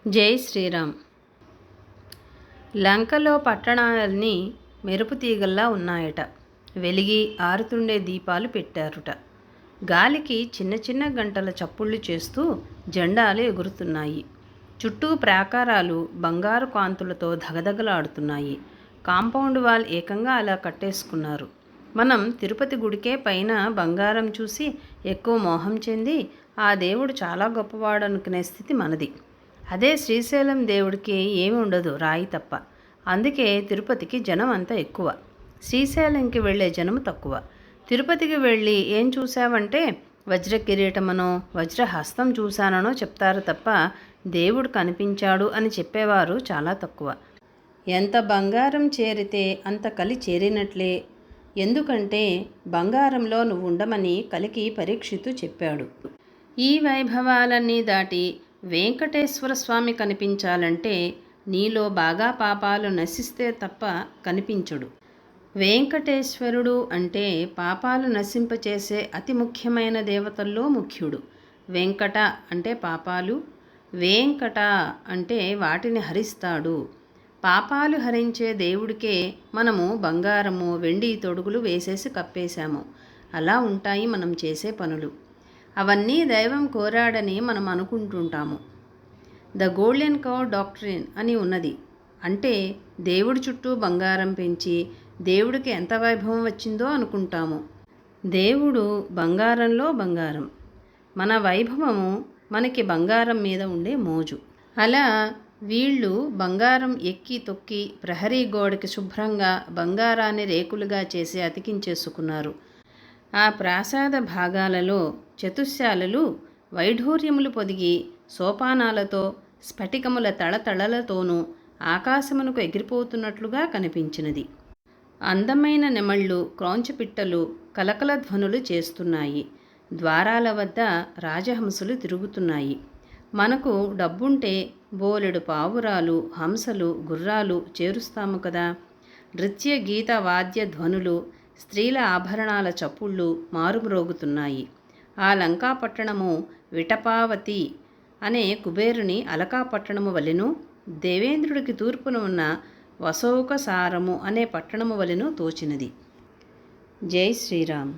జై శ్రీరామ్. లంకలో పట్టణాలన్నీ మెరుపు తీగల్లా ఉన్నాయట. వెలిగి ఆరుతుండే దీపాలు పెట్టారుట. గాలికి చిన్న చిన్న గంటల చప్పుళ్ళు చేస్తూ జెండాలు ఎగురుతున్నాయి. చుట్టూ ప్రాకారాలు బంగారు కాంతులతో ధగధగలాడుతున్నాయి. కాంపౌండ్ వాల్ ఏకంగా అలా కట్టేసుకున్నారు. మనం తిరుపతి గుడికే పైన బంగారం చూసి ఎక్కువ మోహం చెంది ఆ దేవుడు చాలా గొప్పవాడు అనుకునే స్థితి మనది. అదే శ్రీశైలం దేవుడికి ఏమి ఉండదు, రాయి తప్ప. అందుకే తిరుపతికి జనం అంత ఎక్కువ, శ్రీశైలంకి వెళ్ళే జనం తక్కువ. తిరుపతికి వెళ్ళి ఏం చూసావంటే వజ్ర కిరీటమనో వజ్రహస్తం చూశాననో చెప్తారు తప్ప దేవుడు కనిపించాడు అని చెప్పేవారు చాలా తక్కువ. ఎంత బంగారం చేరితే అంత కలి చేరినట్లే. ఎందుకంటే బంగారంలో నువ్వు ఉండమని కలికి పరీక్షిత్తు చెప్పాడు. ఈ వైభవాలన్నీ దాటి వెంకటేశ్వర స్వామి కనిపించాలంటే నీలో బాగా పాపాలు నశిస్తే తప్ప కనిపించడు. వెంకటేశ్వరుడు అంటే పాపాలు నశింపచేసే అతి ముఖ్యమైన దేవతల్లో ముఖ్యుడు. వెంకట అంటే పాపాలు, వేంకట అంటే వాటిని హరిస్తాడు. పాపాలు హరించే దేవుడికే మనము బంగారము వెండి తొడుగులు వేసేసి కప్పేశాము. అలా ఉంటాయి మనం చేసే పనులు. అవన్నీ దైవం కోరాడని మనం అనుకుంటుంటాము. ద గోల్డెన్ కౌ డాక్ట్రిన్ అని ఉన్నది. అంటే దేవుడి చుట్టూ బంగారం పెంచి దేవుడికి ఎంత వైభవం వచ్చిందో అనుకుంటాము. దేవుడు బంగారంలో బంగారం. మన వైభవము మనకి బంగారం మీద ఉండే మోజు. అలా వీళ్ళు బంగారం ఎక్కి తొక్కి ప్రహరీ గోడకి శుభ్రంగా బంగారాన్ని రేకులుగా చేసి అతికించేసుకున్నారు. ఆ ప్రాసాద భాగాలలో చతుశ్శాలలు వైఢూర్యములు పొదిగి సోపానాలతో స్ఫటికముల తళతళలతోనూ ఆకాశమునకు ఎగిరిపోతున్నట్లుగా కనిపించినది. అందమైన నెమళ్ళు క్రౌంచిపిట్టలు కలకల ధ్వనులు చేస్తున్నాయి. ద్వారాల వద్ద రాజహంసలు తిరుగుతున్నాయి. మనకు డబ్బుంటే బోలెడు పావురాలు, హంసలు, గుర్రాలు చేరుస్తాము కదా. నృత్య గీత వాద్య ధ్వనులు, స్త్రీల ఆభరణాల చప్పుళ్ళు మారుమ్రోగుతున్నాయి. ఆ లంకాపట్టణము విటపావతి అనే కుబేరుని అలకాపట్టణము వలెను, దేవేంద్రుడికి తూర్పున ఉన్న వసౌకసారము అనే పట్టణము వలెను తోచినది. జై శ్రీరామ్.